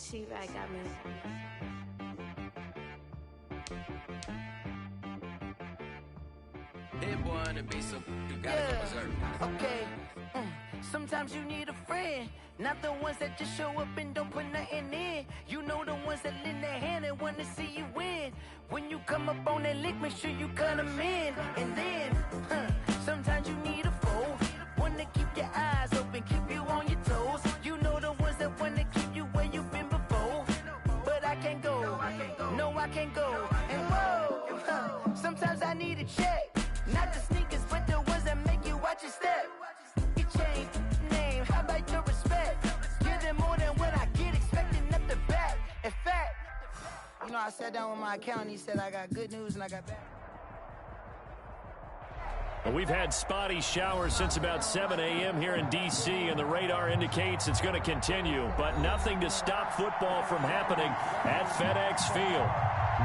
She-Rag got me. Hit boy on the beat, so you gotta go berserk. Okay. Sometimes you need a friend, not the ones that just show up and don't put nothing in. You know the ones that lend their hand and want to see you win. When you come up on that lick, make sure you cut them in. And then, sometimes you need a foe, one to keep your eyes open, keep you on your toes. You know the ones that want to keep you where you've been before. But I can't go, no I can't go. And whoa, sometimes I need a check. Not the sneakers, but the ones that make you watch your step. You change name, how about your respect? Give them more than what I get, expecting up the back. In fact, you know, I sat down with my accountant, he said I got good news and I got bad. Well, we've had spotty showers since about 7 a.m. here in D.C., and the radar indicates it's going to continue, but nothing to stop football from happening at FedEx Field.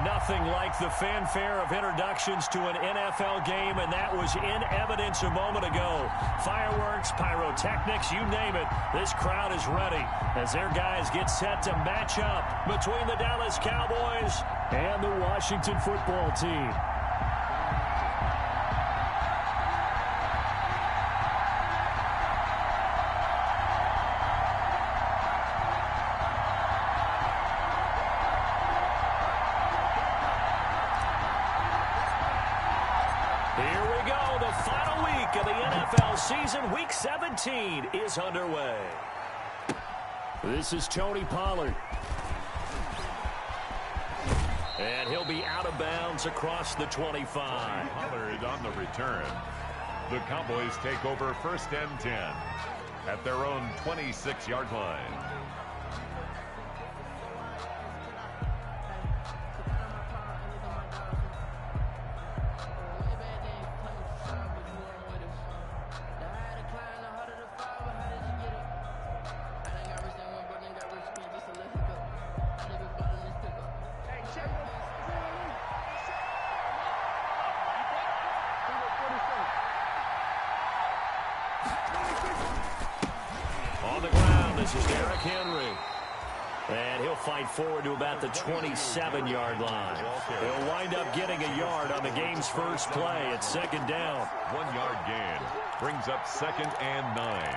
Nothing like the fanfare of introductions to an NFL game, and that was in evidence a moment ago. Fireworks, pyrotechnics, you name it. This crowd is ready as their guys get set to match up between the Dallas Cowboys and the Washington football team. Season week 17 is underway. This is Tony Pollard. And he'll be out of bounds across the 25. Pollard on the return. The Cowboys take over 1st and 10 at their own 26-yard line. Forward to about the 27-yard line. He'll wind up getting a yard on the game's first play at 2nd down. 1-yard gain brings up 2nd and 9.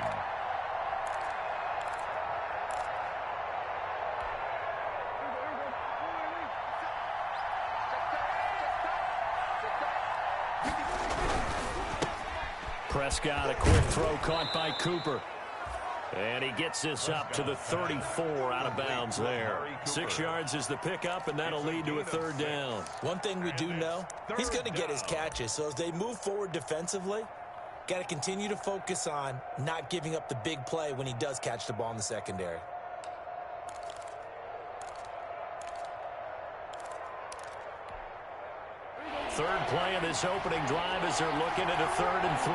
Prescott, a quick throw caught by Cooper. And he gets this up to the 34 out of bounds there. 6 yards is the pickup, and that'll lead to a 3rd down. One thing we do know, he's going to get his catches. So as they move forward defensively, got to continue to focus on not giving up the big play when he does catch the ball in the secondary. Third play of this opening drive as they're looking at a 3rd and 3.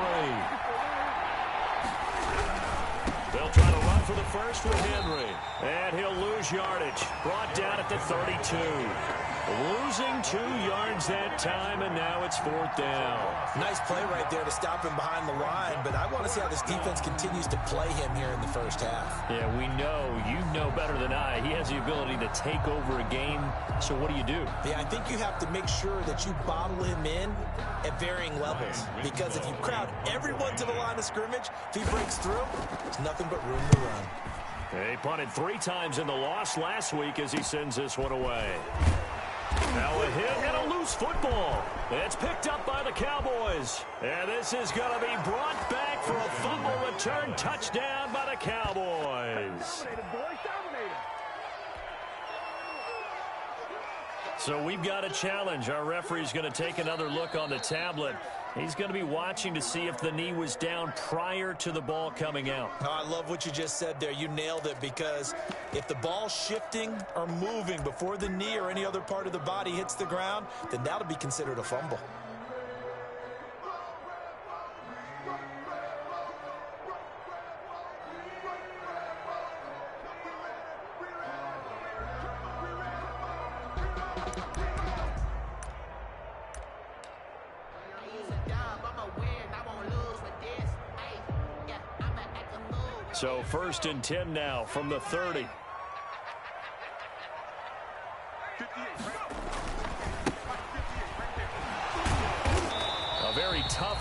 They'll try to run for the first with Henry. And he'll lose yardage. Brought down at the 32. Losing 2 yards that time, and now it's 4th down. Nice play right there to stop him behind the line, but I want to see how this defense continues to play him here in the first half. Yeah, we know. You know better than I. He has the ability to take over a game, so what do you do? Yeah, I think you have to make sure that you bottle him in at varying levels, because if you crowd everyone to the line of scrimmage, if he breaks through, there's nothing but room to run. He punted 3 times in the loss last week as he sends this one away. Now a hit and a loose football. It's picked up by the Cowboys. And this is going to be brought back for a fumble return touchdown by the Cowboys. So we've got a challenge. Our referee's going to take another look on the tablet. He's going to be watching to see if the knee was down prior to the ball coming out. Oh, I love what you just said there. You nailed it, because if the ball's shifting or moving before the knee or any other part of the body hits the ground, then that'll be considered a fumble. So 1st and 10 now from the 30.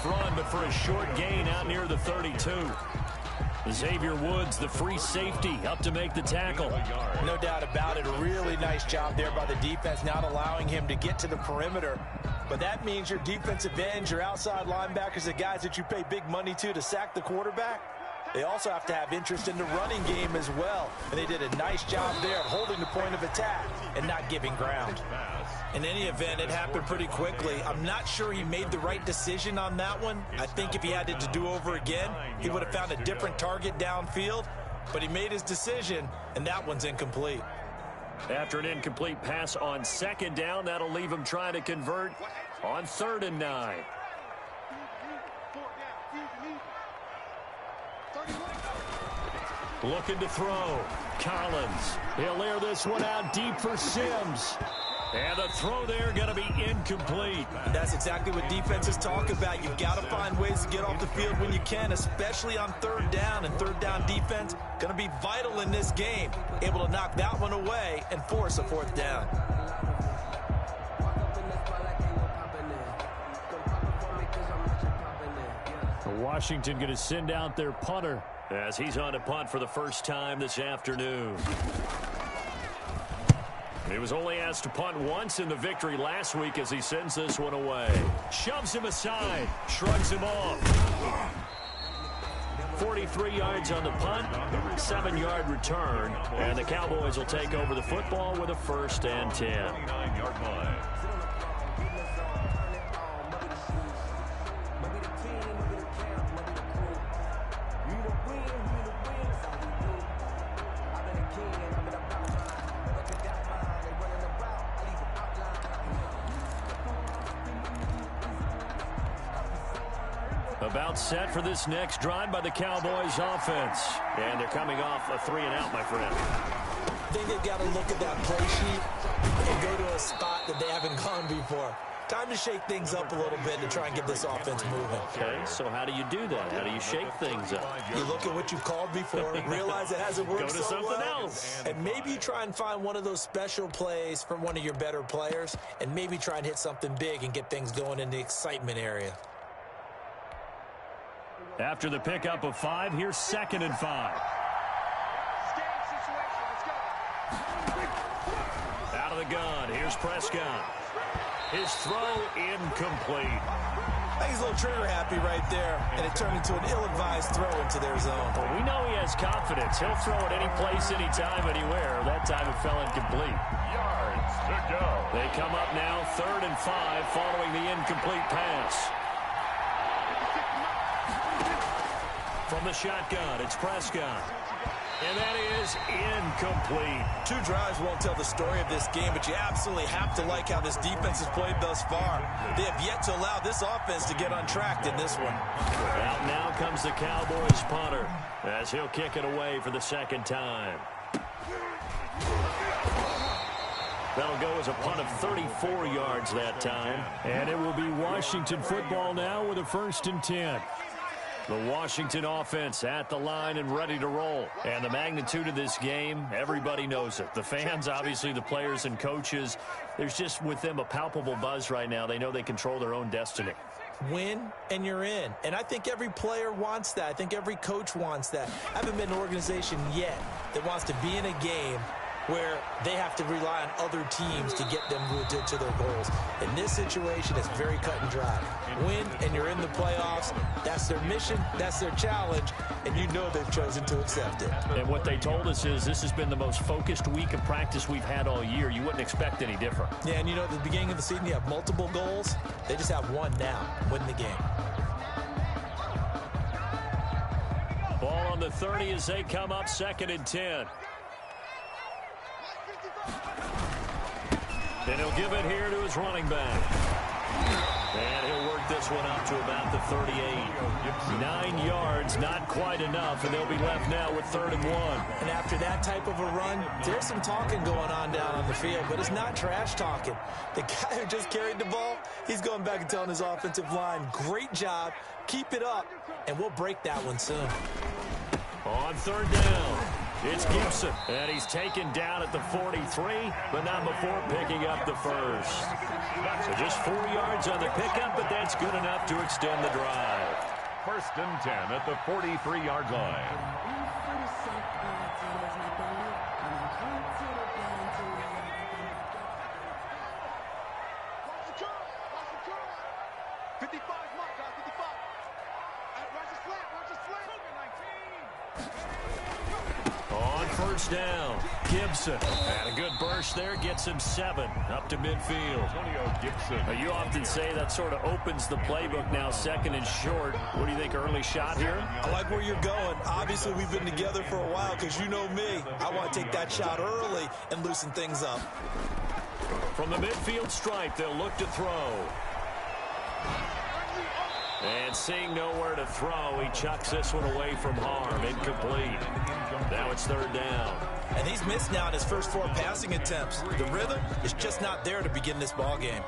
enough run, but for a short gain out near the 32. Xavier Woods, the free safety, up to make the tackle. No doubt about it. A really nice job there by the defense, not allowing him to get to the perimeter. But that means your defensive ends, your outside linebackers, the guys that you pay big money to sack the quarterback, they also have to have interest in the running game as well. And they did a nice job there of holding the point of attack and not giving ground. In any event, it happened pretty quickly. I'm not sure he made the right decision on that one. I think if he had it to do over again, he would have found a different target downfield. But he made his decision, and that one's incomplete. After an incomplete pass on second down, that'll leave him trying to convert on 3rd and 9. Looking to throw. Collins. He'll air this one out deep for Sims. And the throw there going to be incomplete. That's exactly what defenses talk about. You've got to find ways to get off the field when you can, especially on 3rd down. And 3rd down defense going to be vital in this game. Able to knock that one away and force a 4th down. Washington going to send out their punter as he's on to punt for the first time this afternoon. He was only asked to punt once in the victory last week as he sends this one away. Shoves him aside, shrugs him off. 43 yards on the punt, 7-yard return, and the Cowboys will take over the football with a 1st and 10. 29-yard line. About set for this next drive by the Cowboys offense. And they're coming off a 3-and-out, my friend. I think they've got to look at that play sheet and go to a spot that they haven't gone before. Time to shake things up a little bit to try and get this offense moving. Okay, so how do you do that? How do you shake things up? You look at what you've called before, realize it hasn't worked Go to so something well, else. and maybe you try and find one of those special plays from one of your better players, and maybe try and hit something big and get things going in the excitement area. After the pickup of 5, here's 2nd and 5. Out of the gun, here's Prescott. His throw incomplete. I think he's a little trigger happy right there, and it turned into an ill-advised throw into their zone. Well, we know he has confidence. He'll throw it any place, anytime, anywhere. That time it fell incomplete. Yards to go. They come up now 3rd and 5 following the incomplete pass. From the shotgun, it's Prescott. And that is incomplete. 2 drives won't tell the story of this game, but you absolutely have to like how this defense has played thus far. They have yet to allow this offense to get untracked in this one. Out now comes the Cowboys punter as he'll kick it away for the 2nd time. That'll go as a punt of 34 yards that time. And it will be Washington football now with a 1st and 10. The Washington offense at the line and ready to roll. And the magnitude of this game, everybody knows it. The fans, obviously the players and coaches, there's just with them a palpable buzz right now. They know they control their own destiny. Win and you're in. And I think every player wants that. I think every coach wants that. I haven't been an organization yet that wants to be in a game where they have to rely on other teams to get them to their goals. In this situation, it's very cut and dry. Win, and you're in the playoffs. That's their mission. That's their challenge. And you know they've chosen to accept it. And what they told us is this has been the most focused week of practice we've had all year. You wouldn't expect any different. Yeah, and you know, at the beginning of the season, you have multiple goals. They just have one now, win the game. Ball on the 30 as they come up 2nd and 10. And he'll give it here to his running back. And he'll work this one up to about the 38. 9 yards, not quite enough, and they'll be left now with 3rd and 1. And after that type of a run, there's some talking going on down on the field, but it's not trash talking. The guy who just carried the ball, he's going back and telling his offensive line, great job, keep it up, and we'll break that one soon. On 3rd down, It's Gibson, and he's taken down at the 43, but not before picking up the first. So just 4 yards on the pickup, but that's good enough to extend the drive. 1st and 10 at the 43-yard line. On 1st down, Gibson. And a good burst there, gets him 7 up to midfield. Gibson. You often say that sort of opens the playbook now, 2nd and short. What do you think, early shot here? I like where you're going. Obviously, we've been together for a while because you know me. I want to take that shot early and loosen things up. From the midfield stripe, they'll look to throw. And seeing nowhere to throw, he chucks this one away from harm. Incomplete. Now it's 3rd down. And he's missed now in his first 4 passing attempts. The rhythm is just not there to begin this ball game.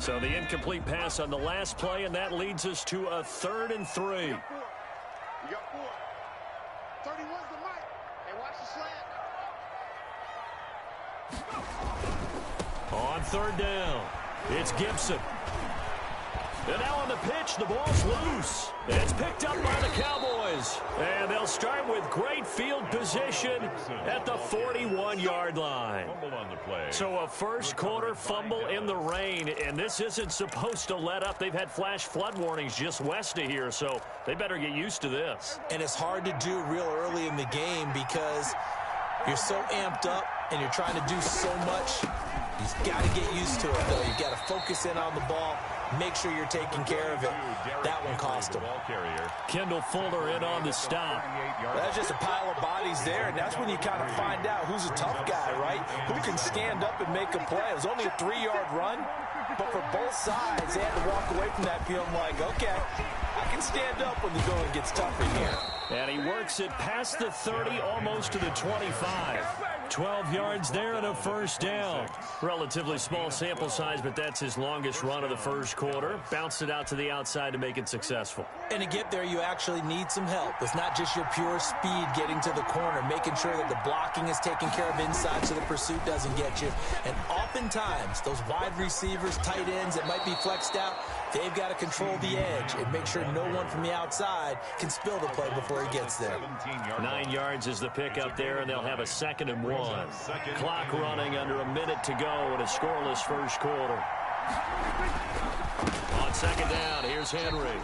So the incomplete pass on the last play, and that leads us to a 3rd and 3. You got 4. 31's the mic. And watch the slant. On 3rd down, it's Gibson. And now on the pitch, the ball's loose. It's picked up by the Cowboys. And they'll start with great field position at the 41-yard line. So a first quarter fumble in the rain, and this isn't supposed to let up. They've had flash flood warnings just west of here, so they better get used to this. And it's hard to do real early in the game because you're so amped up and you're trying to do so much. You've got to get used to it, though. You've got to focus in on the ball. Make sure you're taking care of it. That one cost him. Kendall Fuller in on the stop. That's just a pile of bodies there, and that's when you kind of find out who's a tough guy, right? Who can stand up and make a play. It was only a 3-yard run, but for both sides, they had to walk away from that feeling like, okay, I can stand up when the going gets tough in here. And he works it past the 30, almost to the 25. 12 yards there and a 1st down. Relatively small sample size, but that's his longest run of the first quarter. Bounced it out to the outside to make it successful. And to get there, you actually need some help. It's not just your pure speed getting to the corner, making sure that the blocking is taken care of inside so the pursuit doesn't get you. And oftentimes, those wide receivers, tight ends that might be flexed out, they've got to control the edge and make sure no one from the outside can spill the play before he gets there. 9 yards is the pickup there, and they'll have a 2nd and 1. Clock running under a minute to go in a scoreless first quarter. On 2nd down, here's Henry.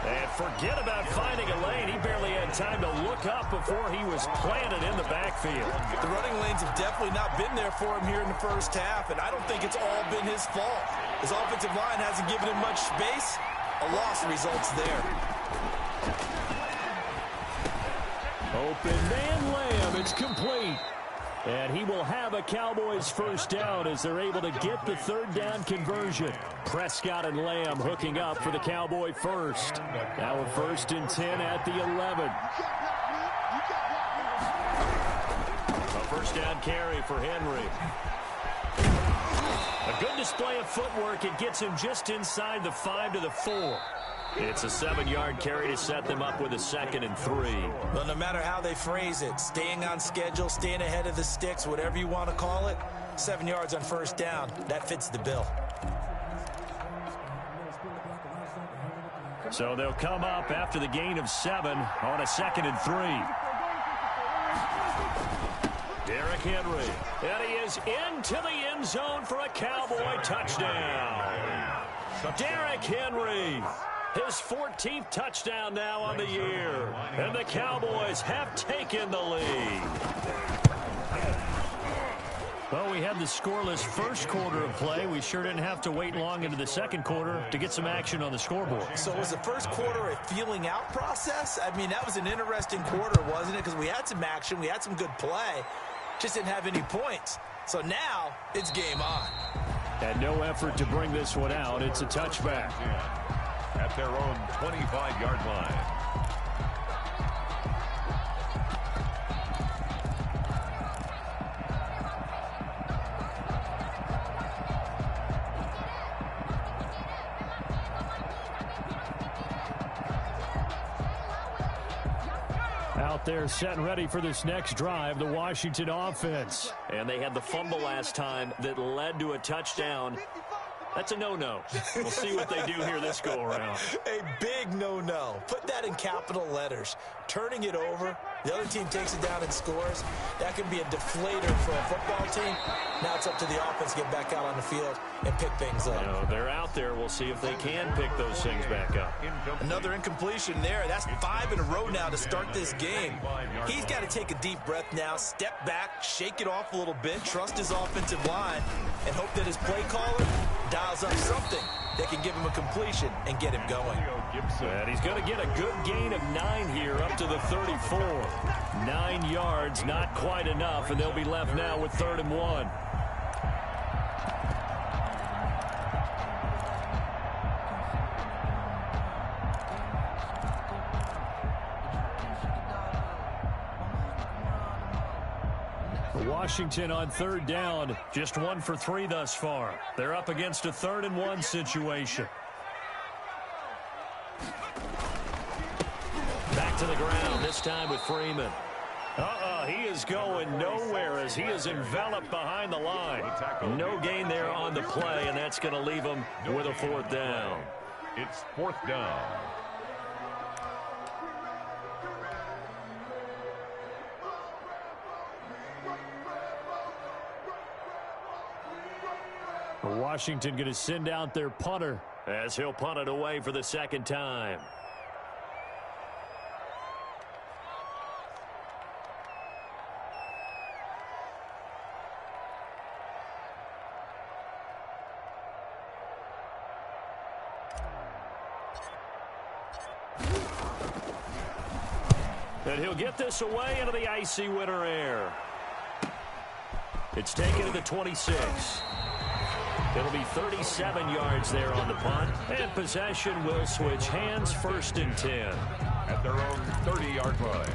And forget about finding a lane. He barely had time to look up before he was planted in the backfield. The running lanes have definitely not been there for him here in the first half, and I don't think it's all been his fault. His offensive line hasn't given him much space. A loss results there. Open man Lamb, it's complete. And he will have a Cowboys 1st down as they're able to get the 3rd down conversion. Prescott and Lamb hooking up for the Cowboy first. Now a 1st and 10 at the 11. A 1st down carry for Henry. A good display of footwork. It gets him just inside the 5 to the 4. It's a 7-yard carry to set them up with a 2nd and 3. Well, no matter how they phrase it, staying on schedule, staying ahead of the sticks, whatever you want to call it, 7 yards on 1st down, that fits the bill. So they'll come up after the gain of 7 on a 2nd and 3. Derrick Henry, and he is into the end zone for a Cowboy touchdown. Derrick Henry, his 14th touchdown now on the year, and the Cowboys have taken the lead. Well, we had the scoreless first quarter of play. We sure didn't have to wait long into the second quarter to get some action on the scoreboard. So was the first quarter a feeling out process? I mean, that was an interesting quarter, wasn't it? Because we had some action, we had some good play, just didn't have any points. So now it's game on. And no effort to bring this one out. It's a touchback. At their own 25-yard line. Out there set and ready for this next drive, the Washington offense. And they had the fumble last time that led to a touchdown. That's a no-no. We'll see what they do here this go-around. A big no-no. Put that in capital letters. Turning it over, the other team takes it down and scores. That can be a deflator for a football team. Now it's up to the offense to get back out on the field and pick things up. You know, they're out there. We'll see if they can pick those things back up. Another incompletion there. That's 5 in a row now to start this game. He's got to take a deep breath now, step back, shake it off a little bit, trust his offensive line, and hope that his play caller dials up something that can give him a completion and get him going. And he's going to get a good gain of 9 here up to the 34. 9 yards, not quite enough, and they'll be left now with 3rd and 1. Washington on 3rd down, just 1 for 3 thus far. They're up against a 3rd and 1 situation. Back to the ground, this time with Freeman. He is going nowhere as he is enveloped behind the line. No gain there on the play, and that's going to leave him with a 4th down. It's 4th down. Washington going to send out their punter as he'll punt it away for the 2nd time. And he'll get this away into the icy winter air. It's taken to the 26. It'll be 37 yards there on the punt. And possession will switch hands, 1st and 10. At their own 30-yard line.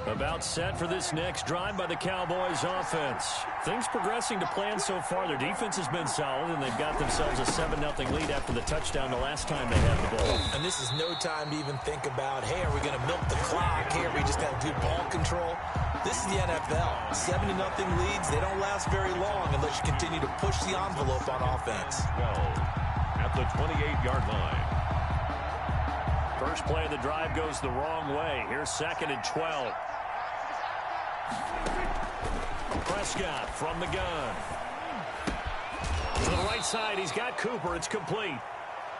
About set for this next drive by the Cowboys offense. Things progressing to plan so far. Their defense has been solid, and they've got themselves a 7-0 lead after the touchdown the last time they had the ball. And this is no time to even think about, hey, are we going to milk the clock? Hey, are we just going to do ball control? This is the NFL. 7-0 leads, they don't last very long unless you continue to push the envelope on offense. 12 at the 28-yard line. First play of the drive goes the wrong way. Here's 2nd and 12. Prescott from the gun. To the right side, he's got Cooper. It's complete.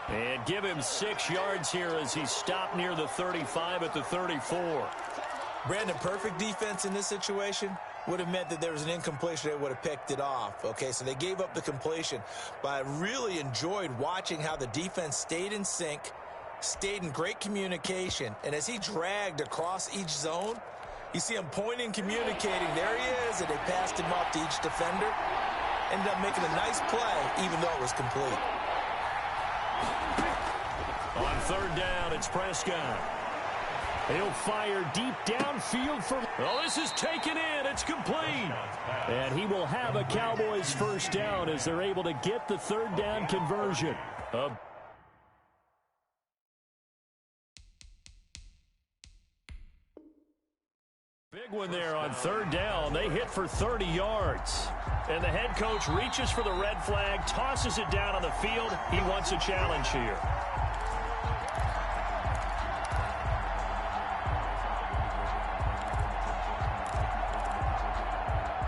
And give him 6 yards here as he's stopped near the 35 at the 34. Brandon, perfect defense in this situation would have meant that there was an incompletion. They would have picked it off. Okay, so they gave up the completion. But I really enjoyed watching how the defense stayed in sync, stayed in great communication, and as he dragged across each zone, you see him pointing, communicating. There he is, and they passed him off to each defender. Ended up making a nice play, even though it was complete. On 3rd down, it's Prescott. He'll fire deep downfield for... Oh, this is taken in. It's complete. And he will have a Cowboys 1st down as they're able to get the 3rd down conversion. Big one there on 3rd down. They hit for 30 yards. And the head coach reaches for the red flag, tosses it down on the field. He wants a challenge here.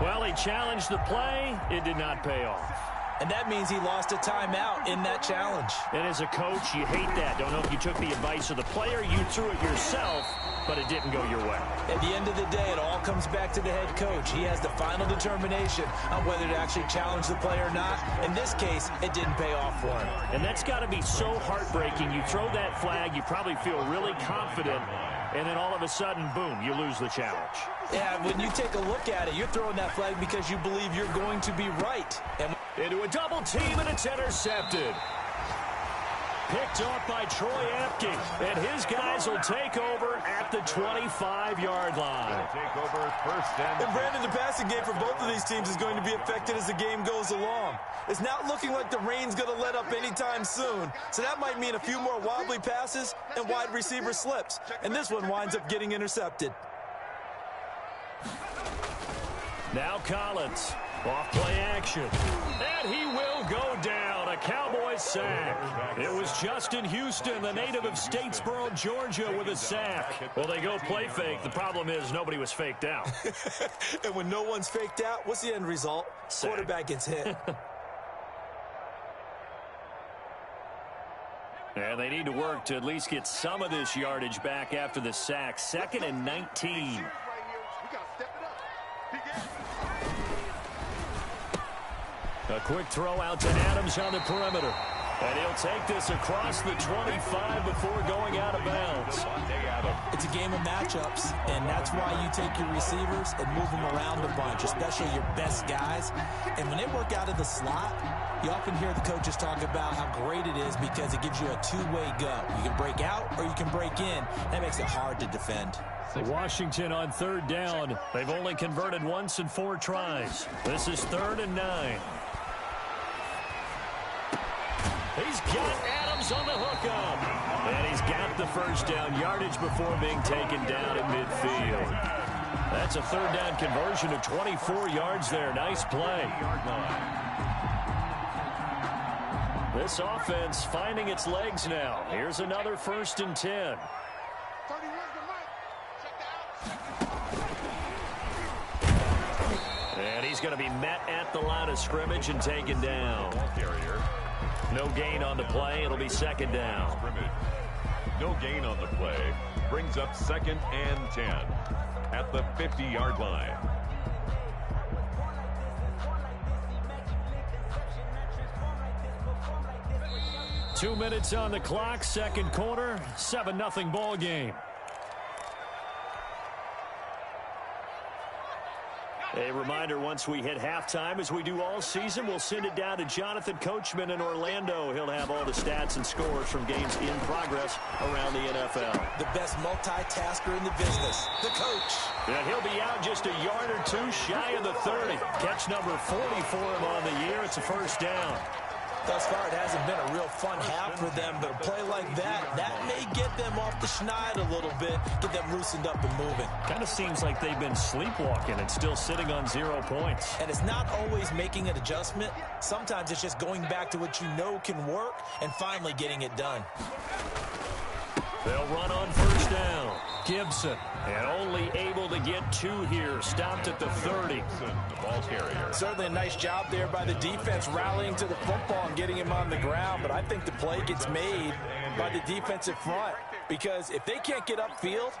Well, he challenged the play. It did not pay off. and that means he lost a timeout in that challenge. And as a coach, you hate that. Don't know if you took the advice of the player, you threw it yourself, but it didn't go your way. At the end of the day, it all comes back to the head coach. He has the final determination on whether to actually challenge the play or not. In this case, it didn't pay off for him. And that's got to be so heartbreaking. You throw that flag, you probably feel really confident, and then all of a sudden, boom, you lose the challenge. Yeah, when you take a look at it, you're throwing that flag because you believe you're going to be right. And into a double team, and it's intercepted. Picked off by Troy Apke, and his guys will take over at the 25-yard line. Take over first and Brandon, the passing game for both of these teams is going to be affected as the game goes along. It's not looking like the rain's going to let up anytime soon, so that might mean a few more wobbly passes and wide receiver slips, and this one winds up getting intercepted. Now Collins, off play action, and he will go down, a Cowboys sack. It was Justin Houston, the native of Statesboro, Georgia, with a sack. Well, they go play fake. The problem is nobody was faked out. And when no one's faked out, what's the end result? Sack. Quarterback gets hit. And they need to work to at least get some of this yardage back after the sack. 2nd and 19. A quick throw out to Adams on the perimeter. And he'll take this across the 25 before going out of bounds. It's a game of matchups, and that's why you take your receivers and move them around a bunch, especially your best guys. And when they work out of the slot, you often hear the coaches talk about how great it is because it gives you a two-way go. You can break out or you can break in. That makes it hard to defend. Washington on 3rd down. They've only converted once in 4 tries. This is 3rd and 9. He's got Adams on the hookup. And he's got the first down yardage before being taken down at midfield. That's a 3rd down conversion of 24 yards there. Nice play. This offense finding its legs now. Here's another 1st and 10. And he's going to be met at the line of scrimmage and taken down. No gain on the play. It'll be 2nd down. No gain on the play. Brings up 2nd and 10 at the 50-yard line. Two minutes on the clock, 2nd quarter, 7-0 ball game. A reminder, once we hit halftime, as we do all season, we'll send it down to Jonathan Coachman in Orlando. He'll have all the stats and scores from games in progress around the NFL. The best multitasker in the business, the coach. And he'll be out just a yard or two shy of the 30. Catch number 40 for him on the year. It's a 1st down. Thus far, it hasn't been a real fun half for them, but a play like that may get them off the schneid a little bit, get them loosened up and moving. Kind of seems like they've been sleepwalking and still sitting on 0 points. And it's not always making an adjustment. Sometimes it's just going back to what you know can work and finally getting it done. They'll run on 1st down. Gibson, and only able to get 2 here. Stopped at the 30. The ball carrier. Certainly a nice job there by the defense rallying to the football and getting him on the ground, but I think the play gets made by the defensive front because if they can't get upfield,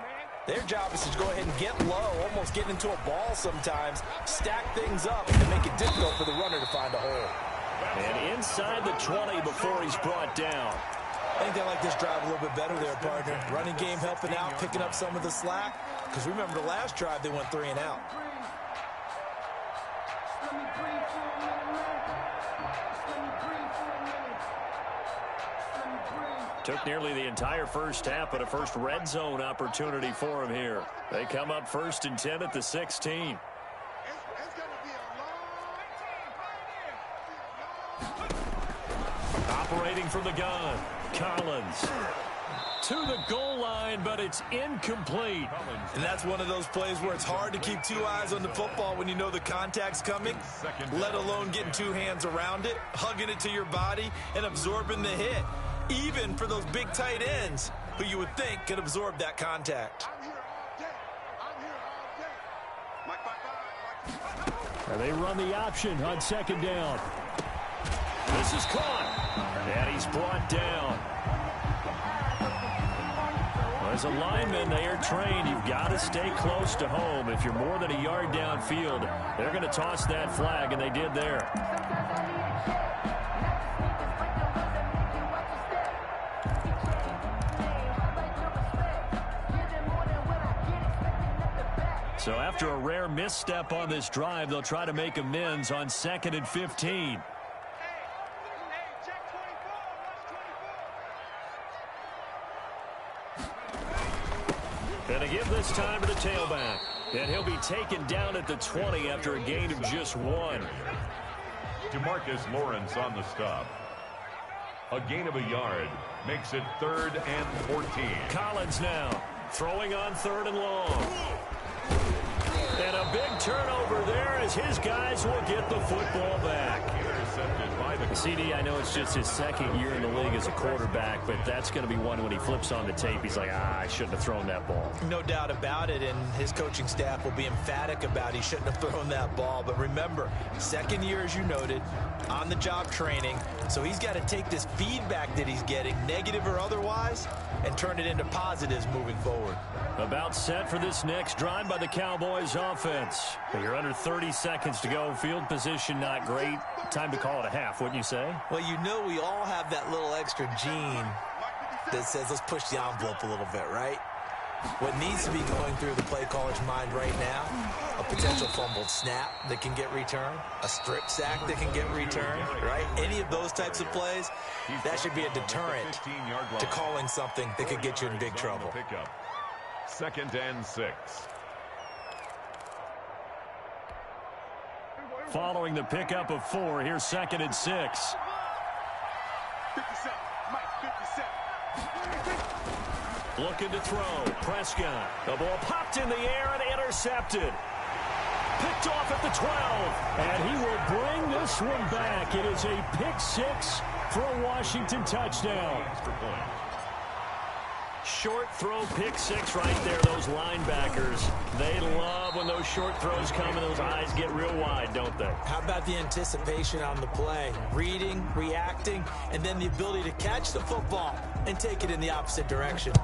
their job is to go ahead and get low, almost get into a ball sometimes, stack things up, and make it difficult for the runner to find a hole. And inside the 20 before he's brought down. I think they like this drive a little bit better there, partner. Running game helping out, picking up some of the slack. Because remember the last drive, they went 3 and out. Took nearly the entire first half, but a first red zone opportunity for him here. They come up 1st and 10 at the 16. Operating from the gun, Collins to the goal line, but it's incomplete. And that's one of those plays where it's hard to keep 2 eyes on the football when you know the contact's coming, let alone getting 2 hands around it, hugging it to your body, and absorbing the hit, even for those big tight ends who you would think could absorb that contact. And they run the option on 2nd down. This is caught. And he's brought down. As a lineman, they are trained. You've got to stay close to home. If you're more than a yard downfield, they're going to toss that flag, and they did there. So after a rare misstep on this drive, they'll try to make amends on 2nd and 15. And a give this time to the tailback. And he'll be taken down at the 20 after a gain of just 1. DeMarcus Lawrence on the stop. A gain of a yard makes it 3rd and 14. Collins now throwing on 3rd and long. And a big turnover there as his guys will get the football back. Intercepted by the CD, I know it's just his 2nd year in the league as a quarterback, but that's going to be one when he flips on the tape. He's like, I shouldn't have thrown that ball. No doubt about it, and his coaching staff will be emphatic about he shouldn't have thrown that ball. But remember, 2nd year, as you noted, on-the-job training, so he's got to take this feedback that he's getting, negative or otherwise, and turn it into positives moving forward. About set for this next drive by the Cowboys offense. You're under 30 seconds to go. Field position not great. Time to call it a half, wouldn't you say? Well, you know we all have that little extra gene that says let's push the envelope a little bit, right? What needs to be going through the play caller's mind right now, a potential fumbled snap that can get returned, a strip sack that can get returned, right? Any of those types of plays, that should be a deterrent to calling something that could get you in big trouble. 2nd and 6. Following the pickup of 4, here's 2nd and 6. 57, Mike, 57. Looking to throw. Prescott. The ball popped in the air and intercepted. Picked off at the 12. And he will bring this one back. It is a pick 6 for a Washington touchdown. Short throw, pick 6 right there. Those linebackers, they love when those short throws come and those eyes get real wide, don't they? How about the anticipation on the play? Reading, reacting, and then the ability to catch the football and take it in the opposite direction.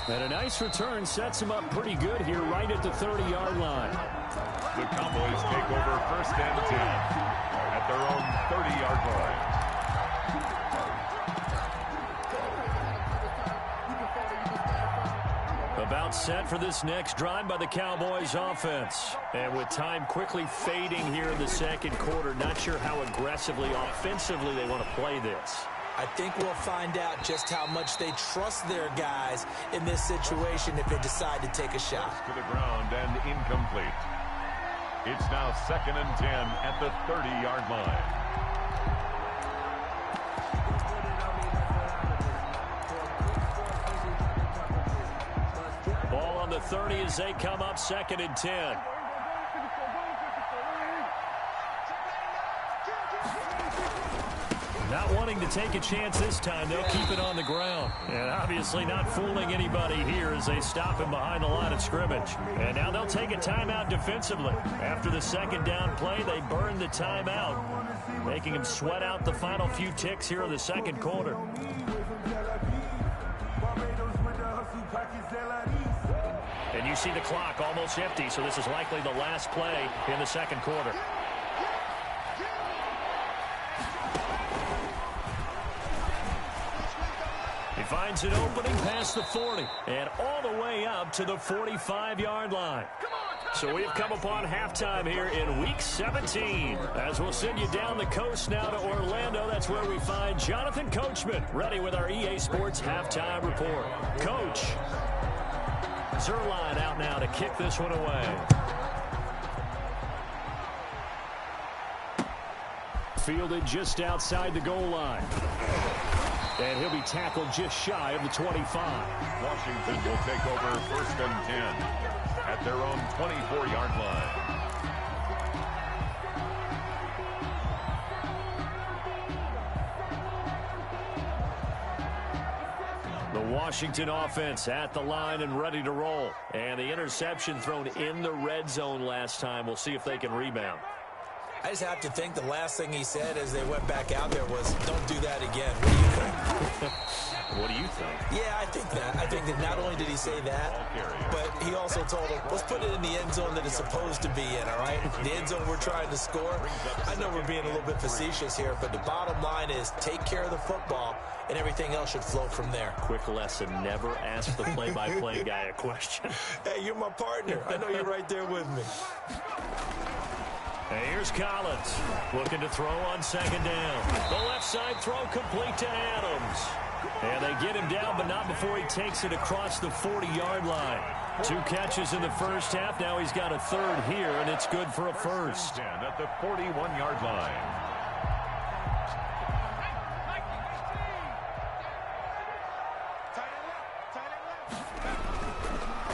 And a nice return sets him up pretty good here right at the 30-yard line. The Cowboys take over 1st and 10 at their own 30-yard line. About set for this next drive by the Cowboys offense. And with time quickly fading here in the 2nd quarter, not sure how aggressively, offensively they want to play this. I think we'll find out just how much they trust their guys in this situation if they decide to take a shot. To the ground and incomplete. It's now 2nd and 10 at the 30-yard line. Ball on the 30 as they come up 2nd and 10. Not wanting to take a chance this time, they'll keep it on the ground. And obviously not fooling anybody here as they stop him behind the line of scrimmage. And now they'll take a timeout defensively. After the 2nd down play, they burn the timeout, making him sweat out the final few ticks here in the 2nd quarter. And you see the clock almost empty, so this is likely the last play in the 2nd quarter. He finds an opening past the 40 and all the way up to the 45-yard line. So we've come upon halftime here in Week 17. As we'll send you down the coast now to Orlando, that's where we find Jonathan Coachman, ready with our EA Sports Halftime Report. Coach, Zerline out now to kick this one away. Fielded just outside the goal line. And he'll be tackled just shy of the 25. Washington will take over 1st and 10 at their own 24-yard line. The Washington offense at the line and ready to roll. And the interception thrown in the red zone last time. We'll see if they can rebound. I just have to think the last thing he said as they went back out there was, don't do that again. What do you think? What do you think? Yeah, I think that. I think that not only did he say that, but he also told him, let's put it in the end zone that it's supposed to be in, all right? The end zone we're trying to score. I know we're being a little bit facetious here, but the bottom line is take care of the football, and everything else should flow from there. Quick lesson, never ask the play-by-play guy a question. Hey, you're my partner. I know you're right there with me. And here's Collins looking to throw on second down. The left side throw complete to Adams. And they get him down, but not before he takes it across the 40-yard line. 2 catches in the first half. Now he's got a third here, and it's good for a first. At the 41-yard line.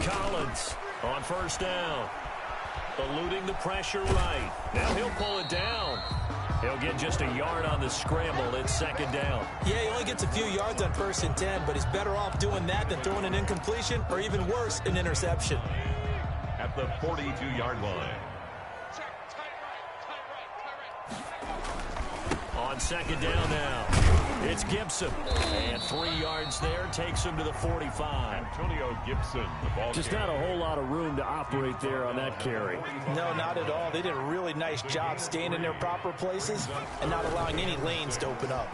Collins on first down. Eluding the pressure right. Now he'll pull it down. He'll get just a yard on the scramble. It's second down. Yeah, he only gets a few yards on 1st and 10, but he's better off doing that than throwing an incompletion or even worse, an interception. At the 42-yard line. On second down now, it's Gibson. And 3 yards there takes him to the 45. Antonio Gibson, the ball Just not a whole lot of room to operate there on that carry. No, not at all. They did a really nice job staying in their proper places and not allowing any lanes to open up.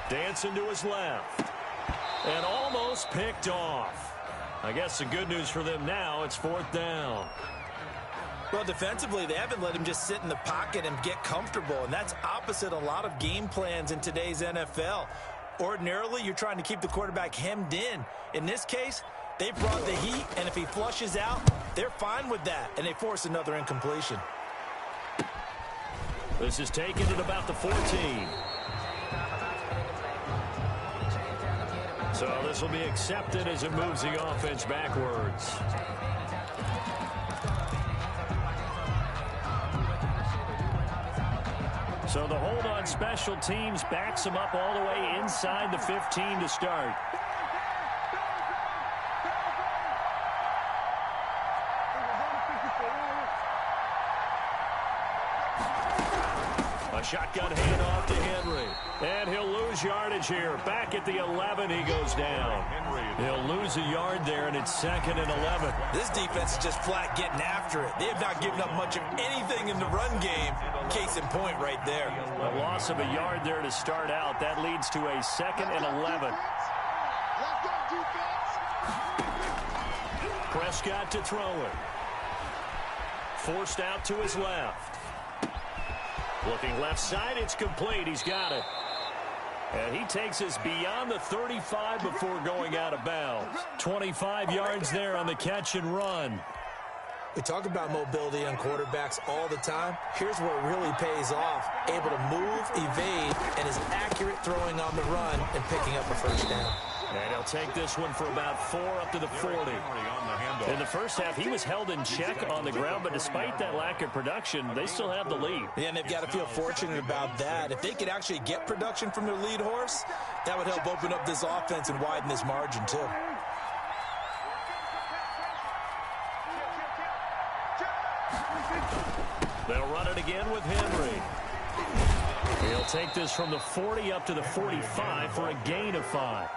Dancing to his left. And almost picked off. I guess the good news for them now, it's 4th down. Well, defensively, they haven't let him just sit in the pocket and get comfortable, and that's opposite a lot of game plans in today's NFL. Ordinarily, you're trying to keep the quarterback hemmed in. In this case, they brought the heat, and if he flushes out, they're fine with that, and they force another incompletion. This is taken at about the 14. So this will be accepted as it moves the offense backwards. So the hold on special teams backs him up all the way inside the 15 to start. A shotgun handoff to Henry. And he'll lose yardage here. Back at the 11, he goes down. He'll lose a yard there, and it's 2nd and 11. This defense is just flat getting after it. They have not given up much of anything in the run game. Case in point right there. A loss of a yard there to start out. That leads to a 2nd and 11. Prescott to throw it. Forced out to his left. Looking left side, it's complete. He's got it. And he takes us beyond the 35 before going out of bounds. 25 yards there on the catch and run. We talk about mobility on quarterbacks all the time. Here's where it really pays off. Able to move, evade, and is accurate throwing on the run and picking up a first down. And he'll take this one for about 4 up to the 40. In the first half, he was held in check on the ground, but despite that lack of production, they still have the lead. Yeah, and they've got to feel fortunate about that. If they could actually get production from their lead horse, that would help open up this offense and widen this margin, too. They'll run it again with Henry. He'll take this from the 40 up to the 45 for a gain of 5.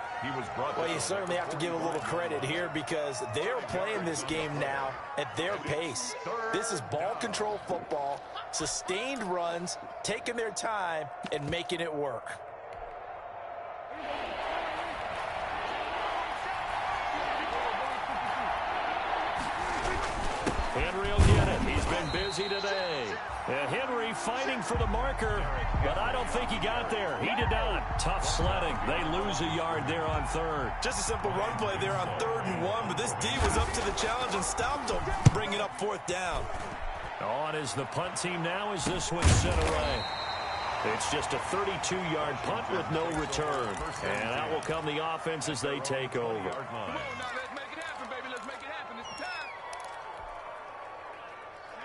Well, you certainly have to give a little credit here because they're playing this game now at their pace. This is ball control football, sustained runs, taking their time, and making it work. Henry will get it. He's been busy today. And Henry fighting for the marker, but I don't think he got there. He did not. Tough sledding. They lose a yard there on 3rd. Just a simple run play there on 3rd and 1, but this D was up to the challenge and stopped him, bringing up 4th down. On is the punt team now as this one sent away. It's just a 32-yard punt with no return. And out will come the offense as they take over.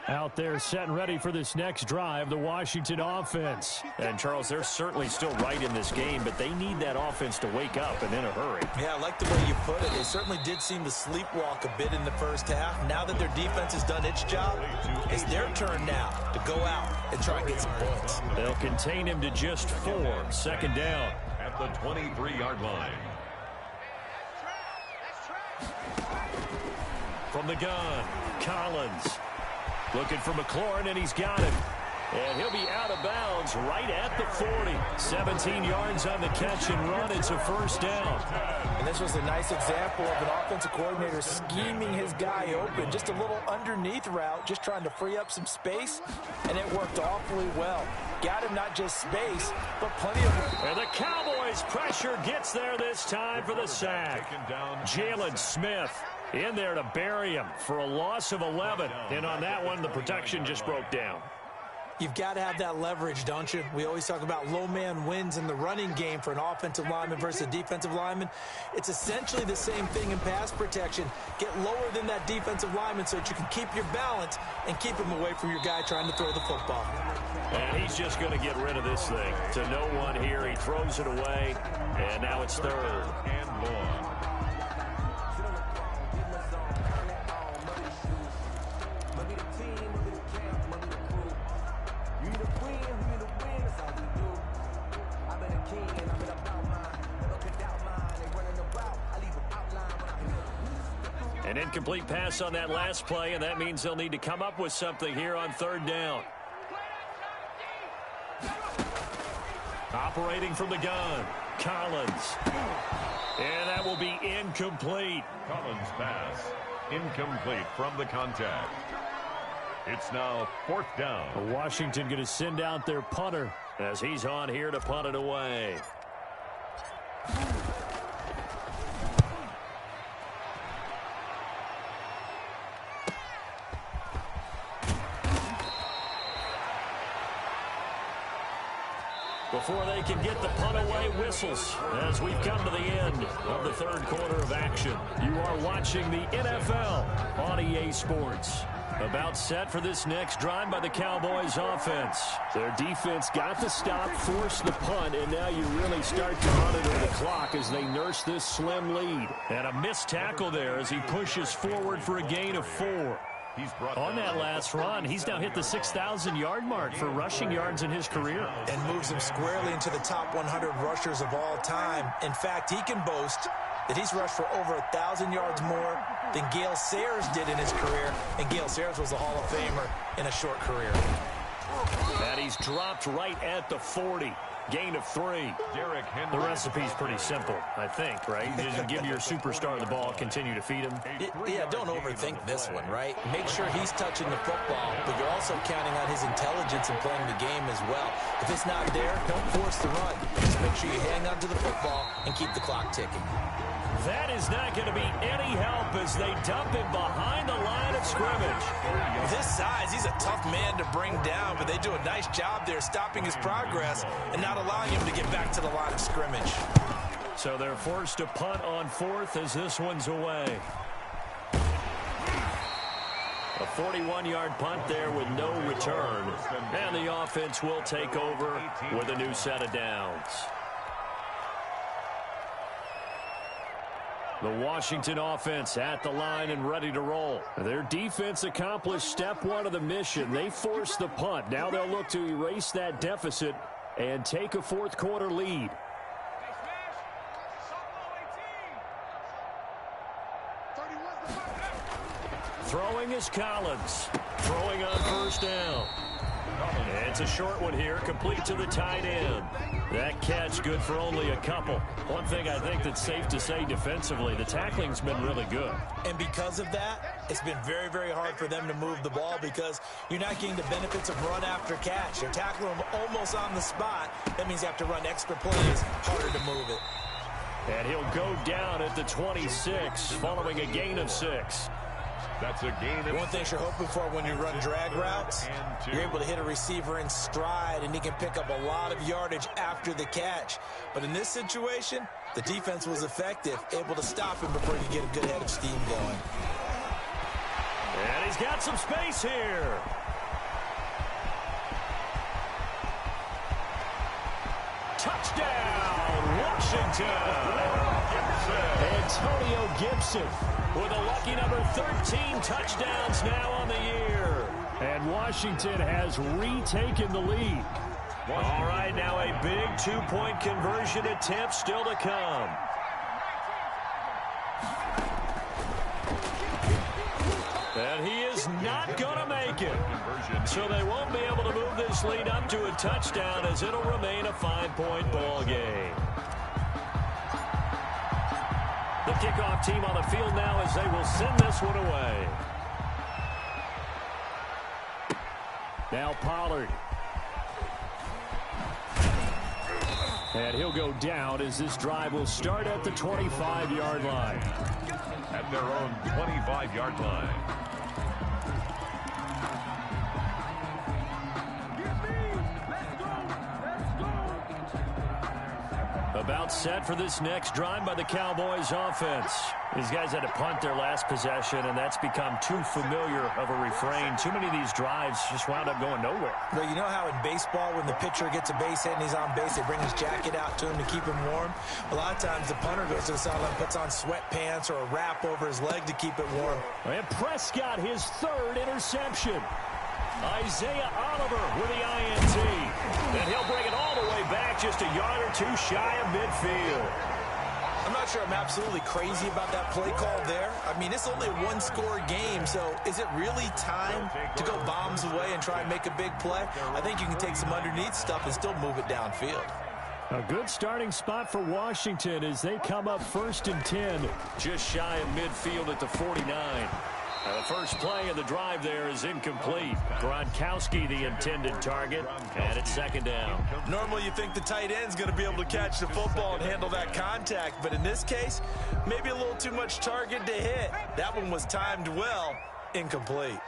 Out there set and ready for this next drive, the Washington offense. And, Charles, they're certainly still right in this game, but they need that offense to wake up and in a hurry. Yeah, I like the way you put it. They certainly did seem to sleepwalk a bit in the first half. Now that their defense has done its job, it's their turn now to go out and try and get some points. They'll contain him to just 4. 2nd down. At the 23-yard line. From the gun, Collins. Looking for McLaurin, and he's got it. And he'll be out of bounds right at the 40. 17 yards on the catch and run. It's a 1st down. And this was a nice example of an offensive coordinator scheming his guy open. Just a little underneath route, just trying to free up some space, and it worked awfully well. Got him not just space, but plenty of... And the Cowboys pressure gets there this time for the sack. Jalen Smith in there to bury him for a loss of 11. And on that one, the protection just broke down. You've got to have that leverage, don't you? We always talk about low man wins in the running game for an offensive lineman versus a defensive lineman. It's essentially the same thing in pass protection. Get lower than that defensive lineman so that you can keep your balance and keep him away from your guy trying to throw the football. And he's just going to get rid of this thing. To no one here, he throws it away, and now it's 3rd and long. An incomplete pass on that last play, and that means they'll need to come up with something here on 3rd down. Operating from the gun, Collins. And that will be incomplete. Collins' pass, incomplete from the contact. It's now 4th down. Washington going to send out their punter as he's on here to punt it away. Before they can get the punt away, whistles as we've come to the end of the 3rd quarter of action. You are watching the NFL on EA Sports. About set for this next drive by the Cowboys offense. Their defense got the stop, forced the punt, and now you really start to monitor the clock as they nurse this slim lead. And a missed tackle there as he pushes forward for a gain of 4. On that last run, he's now hit the 6,000-yard mark for rushing yards in his career. And moves him squarely into the top 100 rushers of all time. In fact, he can boast that he's rushed for over 1,000 yards more than Gale Sayers did in his career. And Gale Sayers was a Hall of Famer in a short career. And he's dropped right at the 40. Gain of 3. The recipe's pretty simple, I think, right? You just give your superstar the ball, continue to feed him. Yeah, don't overthink this one, right? Make sure he's touching the football, but you're also counting on his intelligence in playing the game as well. If it's not there, don't force the run. Just make sure you hang on to the football and keep the clock ticking. That is not going to be any help as they dump him behind the line of scrimmage. With his size, he's a tough man to bring down, but they do a nice job there stopping his progress and not allowing him to get back to the line of scrimmage. So they're forced to punt on 4th as this one's away. A 41-yard punt there with no return. And the offense will take over with a new set of downs. The Washington offense at the line and ready to roll. Their defense accomplished step 1 of the mission. They forced the punt. Now they'll look to erase that deficit and take a 4th quarter lead. Throwing is Collins. Throwing on 1st down. And it's a short one here, complete to the tight end. That catch good for only a couple. One thing I think that's safe to say defensively, the tackling's been really good. And because of that, it's been very, very hard for them to move the ball because you're not getting the benefits of run after catch. They're tackling them almost on the spot. That means you have to run extra plays, harder to move it. And he'll go down at the 26 following a gain of 6. That's a gain of... One thing you're hoping for when you run drag routes, you're able to hit a receiver in stride, and he can pick up a lot of yardage after the catch. But in this situation, the defense was effective, able to stop him before he could get a good head of steam going. And he's got some space here. Touchdown, Washington. Antonio Gibson with a lucky number 13 touchdowns now on the year. And Washington has retaken the lead. All right, now a big two-point conversion attempt still to come. And he is not going to make it. So they won't be able to move this lead up to a touchdown as it'll remain a 5-point ball game. The kickoff team on the field now as they will send this one away. Now Pollard. And he'll go down as this drive will start at the 25-yard line. At their own 25-yard line. About set for this next drive by the Cowboys offense. These guys had to punt their last possession, and that's become too familiar of a refrain. Too many of these drives just wound up going nowhere. Well, you know how in baseball when the pitcher gets a base hit and he's on base, they bring his jacket out to him to keep him warm? A lot of times the punter goes to the sideline, puts on sweatpants or a wrap over his leg to keep it warm. And Prescott, his third interception. Isaiah Oliver with the INT. And he'll bring it all the way back just a yard or two shy of midfield. I'm not sure I'm absolutely crazy about that play call there. I mean, it's only a one-score game, so is it really time to go bombs away and try and make a big play? I think you can take some underneath stuff and still move it downfield. A good starting spot for Washington as they come up 1st and 10. Just shy of midfield at the 49. The first play of the drive there is incomplete. Gronkowski the intended target, and it's 2nd down. Normally you think the tight end's going to be able to catch the football and handle that contact, but in this case, maybe a little too much target to hit. That one was timed well, incomplete.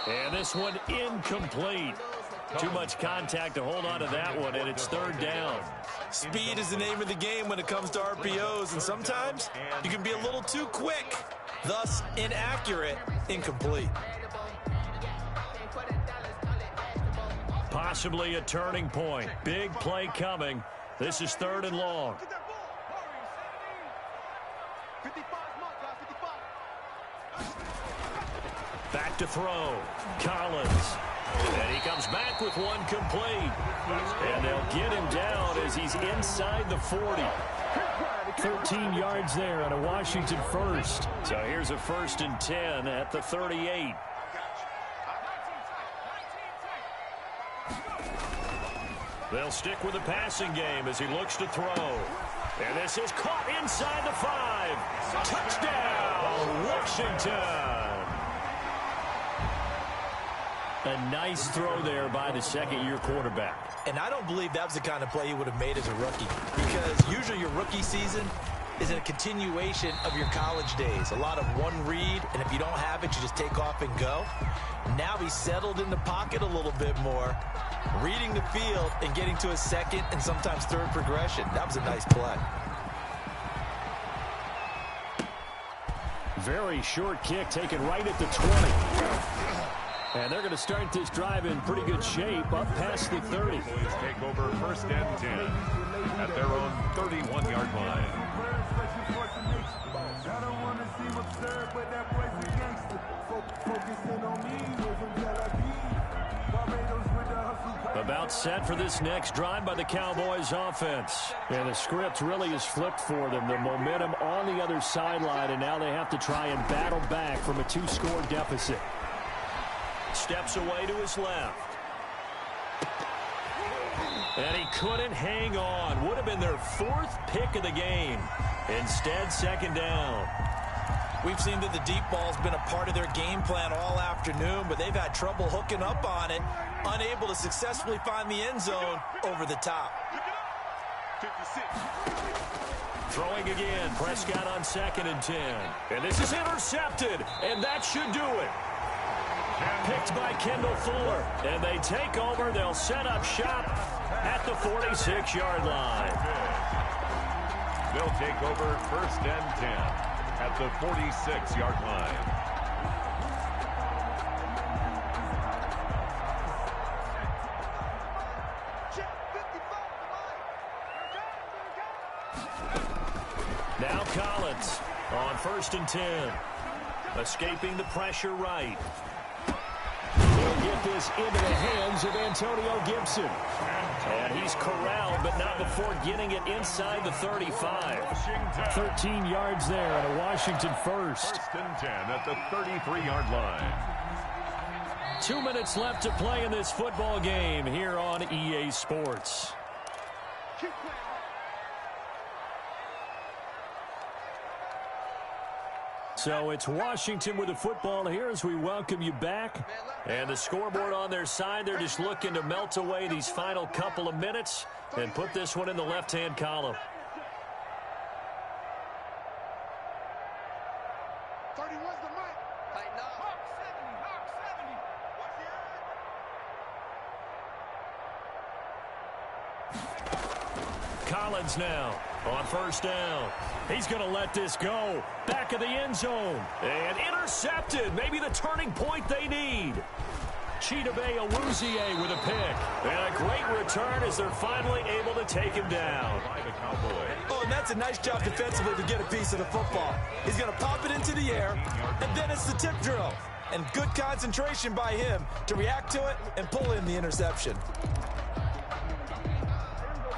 And this one incomplete. Too much contact to hold on to that one, and it's 3rd down. Speed is the name of the game when it comes to RPOs, and sometimes you can be a little too quick, thus inaccurate, incomplete. Possibly a turning point. Big play coming. This is 3rd and long. Back to throw. Collins. And he comes back with one complete. And they'll get him down as he's inside the 40. 13 yards there on a Washington first. So here's a 1st and 10 at the 38. They'll stick with the passing game as he looks to throw. And this is caught inside the 5. Touchdown, Washington. A nice throw there by the second-year quarterback. And I don't believe that was the kind of play he would have made as a rookie, because usually your rookie season is a continuation of your college days. A lot of one read, and if you don't have it, you just take off and go. Now he's settled in the pocket a little bit more, reading the field and getting to a second and sometimes third progression. That was a nice play. Very short kick taken right at the 20. And they're going to start this drive in pretty good shape up past the 30. Take over 1st and 10 at their own 31-yard line. About set for this next drive by the Cowboys offense. And the script really is flipped for them. The momentum on the other sideline, and now they have to try and battle back from a 2-score deficit. Steps away to his left. And he couldn't hang on. Would have been their 4th pick of the game. Instead, 2nd down. We've seen that the deep ball's been a part of their game plan all afternoon, but they've had trouble hooking up on it, unable to successfully find the end zone over the top. 56. Throwing again. Prescott on 2nd and 10. And this is intercepted, and that should do it. Picked by Kendall Fuller. And they take over. They'll set up shop at the 46-yard line. They'll take over first and 10 at the 46-yard line. Now Collins on first and 10. Escaping the pressure right. He'll get this into the hands of Antonio Gibson. And he's corralled, but not before getting it inside the 35. 13 yards there and a Washington first. First and 10 at the 33-yard line. 2 minutes left to play in this football game here on EA Sports. So it's Washington with the football here as we welcome you back. And the scoreboard on their side, they're just looking to melt away these final couple of minutes and put this one in the left-hand column. 31's the mic. Tighten up. Hawk 70. Collins now on first down. He's going to let this go. Back of the end zone. And intercepted. Maybe the turning point they need. Chidobe Awuzie with a pick. And a great return as they're finally able to take him down. By the Cowboys. Oh, and that's a nice job defensively to get a piece of the football. He's going to pop it into the air, and then it's the tip drill. And good concentration by him to react to it and pull in the interception.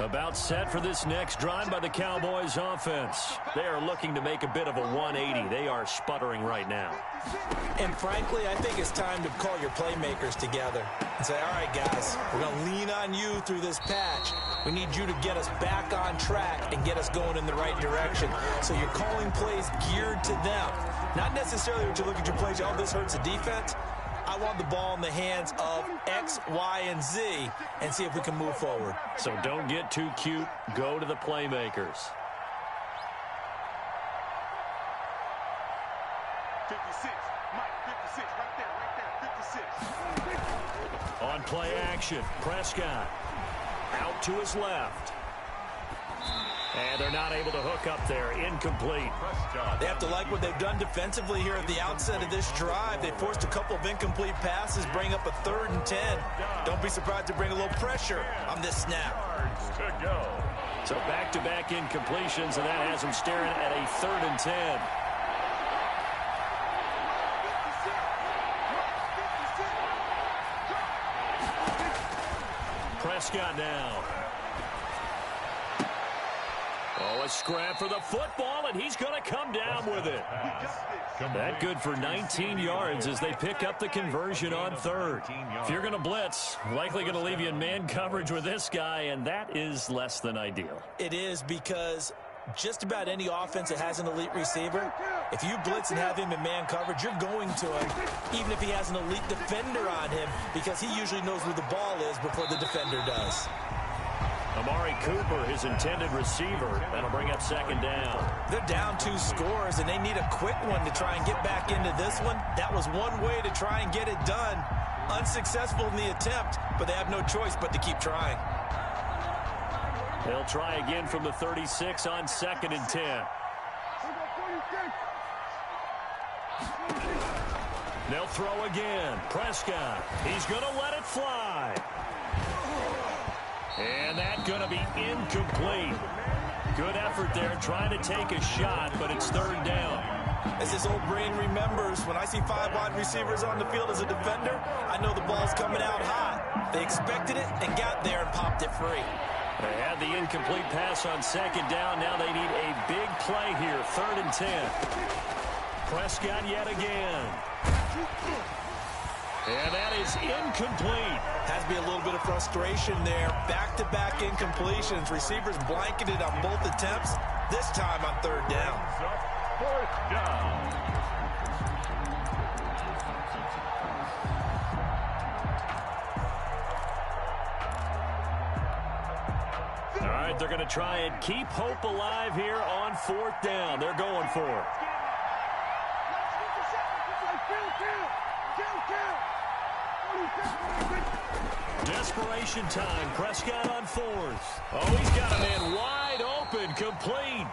About set for this next drive by the Cowboys offense. They are looking to make a bit of a 180. They are sputtering right now. And frankly, I think it's time to call your playmakers together and say, all right, guys, we're going to lean on you through this patch. We need you to get us back on track and get us going in the right direction. So you're calling plays geared to them. Not necessarily when you look at your plays, oh, this hurts the defense. I want the ball in the hands of X, Y, and Z and see if we can move forward. So don't get too cute. Go to the playmakers. 56. Mike, 56. Right there. 56. On play action, Prescott out to his left. And they're not able to hook up there. Incomplete. They have to like what they've done defensively here at the outset of this drive. They forced a couple of incomplete passes, bring up a 3rd and 10. Don't be surprised to bring a little pressure on this snap. To go. So back-to-back incompletions, and that has them staring at a 3rd and 10. Prescott now. Oh, a scrap for the football, and he's going to come down with it. That good for 19 yards as they pick up the conversion on 3rd. If you're going to blitz, likely going to leave you in man coverage with this guy, and that is less than ideal. It is, because just about any offense that has an elite receiver, if you blitz and have him in man coverage, you're going to him, even if he has an elite defender on him, because he usually knows where the ball is before the defender does. Amari Cooper, his intended receiver. That'll bring up 2nd down. They're down 2 scores, and they need a quick one to try and get back into this one. That was one way to try and get it done. Unsuccessful in the attempt, but they have no choice but to keep trying. They'll try again from the 36 on 2nd and 10. They'll throw again. Prescott. He's going to let it fly. And that's going to be incomplete. Good effort there, trying to take a shot, but it's 3rd down. As his old brain remembers, when I see 5 wide receivers on the field as a defender, I know the ball's coming out hot. They expected it and got there and popped it free. They had the incomplete pass on 2nd down. Now they need a big play here, 3rd and 10. Prescott yet again. And that is incomplete. Has to be a little bit of frustration there. Back-to-back incompletions. Receivers blanketed on both attempts, this time on 3rd down. 4th down. All right, they're going to try and keep hope alive here on 4th down. They're going for it. Desperation time. Prescott on 4th. Oh, he's got a man wide open. Complete.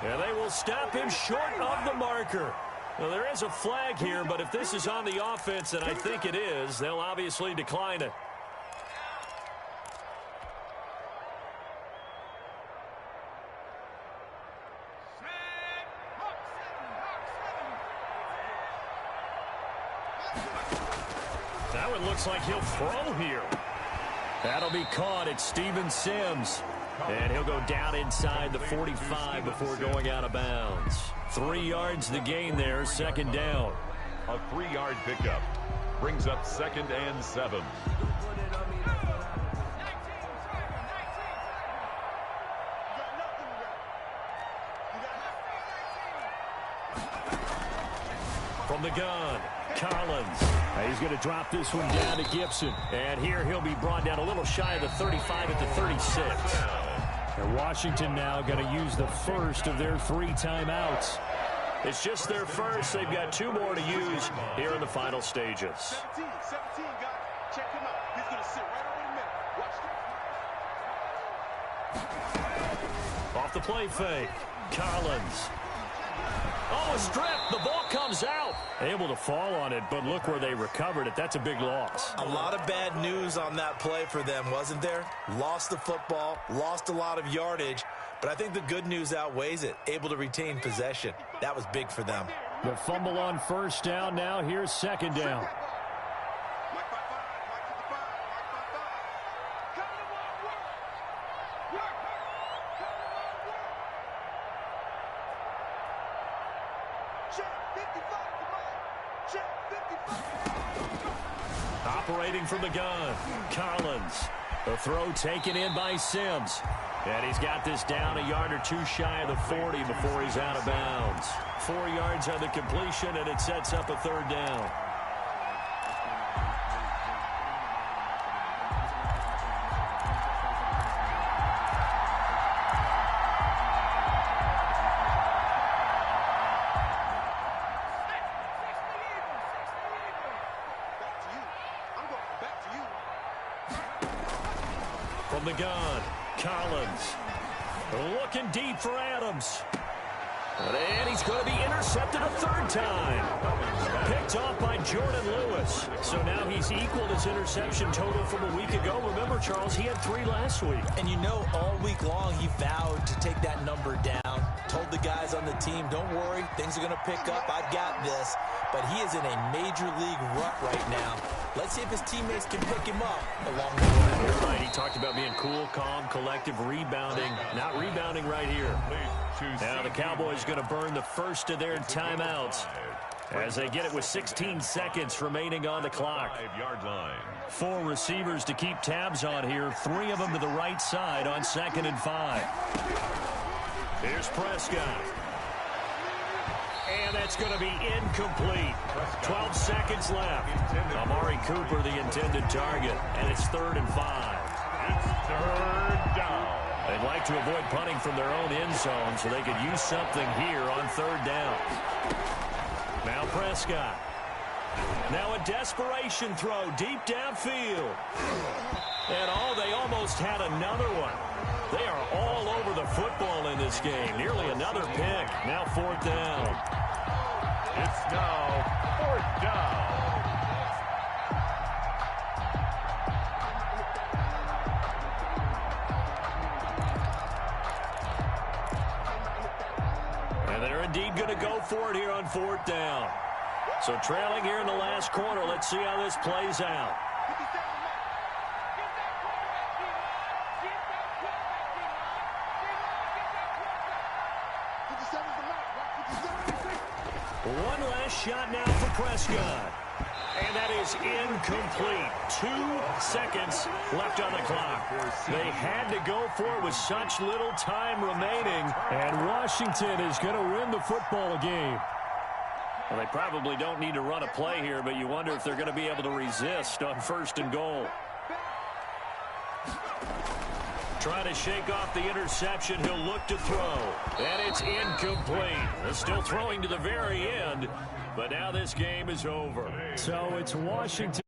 And they will stop him short of the marker. Well, there is a flag here, but if this is on the offense, and I think it is, they'll obviously decline it. That one looks like he'll throw here. That'll be caught at Steven Sims. And he'll go down inside the 45 before going out of bounds. 3 yards the gain there, second down. A 3-yard pickup brings up 2nd and 7. From the gun, Collins. He's going to drop this one down to Gibson. And here he'll be brought down a little shy of the 35 at the 36. And Washington now going to use the first of their 3 timeouts. It's just their first. They've got 2 more to use here in the final stages. 17, guys. Check him out. He's going to sit right over the middle. Watch this. Off the play fake, Collins. Oh, a strip. The ball comes out. Able to fall on it, but look where they recovered it. That's a big loss. A lot of bad news on that play for them, wasn't there? Lost the football, lost a lot of yardage, but I think the good news outweighs it. Able to retain possession. That was big for them. The fumble on first down. Now here's second down. Operating from the gun, Collins. The throw taken in by Sims. And he's got this down a yard or 2 shy of the 40 before he's out of bounds. 4 yards on the completion, and it sets up a 3rd down. From the gun, Collins. Looking deep for Adams. And he's going to be intercepted a 3rd time. Picked off by Jordan Lewis. So now he's equaled his interception total from a week ago. Remember, Charles, he had 3 last week. And you know, all week long he vowed to take that number down. Told the guys on the team, don't worry, things are going to pick up. I've got this. But he is in a major league rut right now. Let's see if his teammates can pick him up along the way. You're right. He talked about being cool, calm, collective, rebounding. Not rebounding right here. Now the Cowboys going to burn the first of their timeouts as they get it with 16 seconds remaining on the clock. 5-yard line. 4 receivers to keep tabs on here. 3 of them to the right side on 2nd and 5. Here's Prescott. And that's going to be incomplete. 12 seconds left. Amari Cooper, the intended target. And it's 3rd and 5. It's 3rd down. They'd like to avoid punting from their own end zone so they could use something here on 3rd down. Now Prescott. Now a desperation throw deep downfield. And they almost had another one. They are all over the football in this game. Nearly another pick. Now 4th down. It's now 4th down. And they're indeed going to go for it here on 4th down. So trailing here in the last quarter. Let's see how this plays out. One last shot now for Prescott. And that is incomplete. 2 seconds left on the clock. They had to go for it with such little time remaining. And Washington is going to win the football game. Well, they probably don't need to run a play here, but you wonder if they're going to be able to resist on 1st and goal. Trying to shake off the interception. He'll look to throw. And it's incomplete. They're still throwing to the very end. But now this game is over. So it's Washington.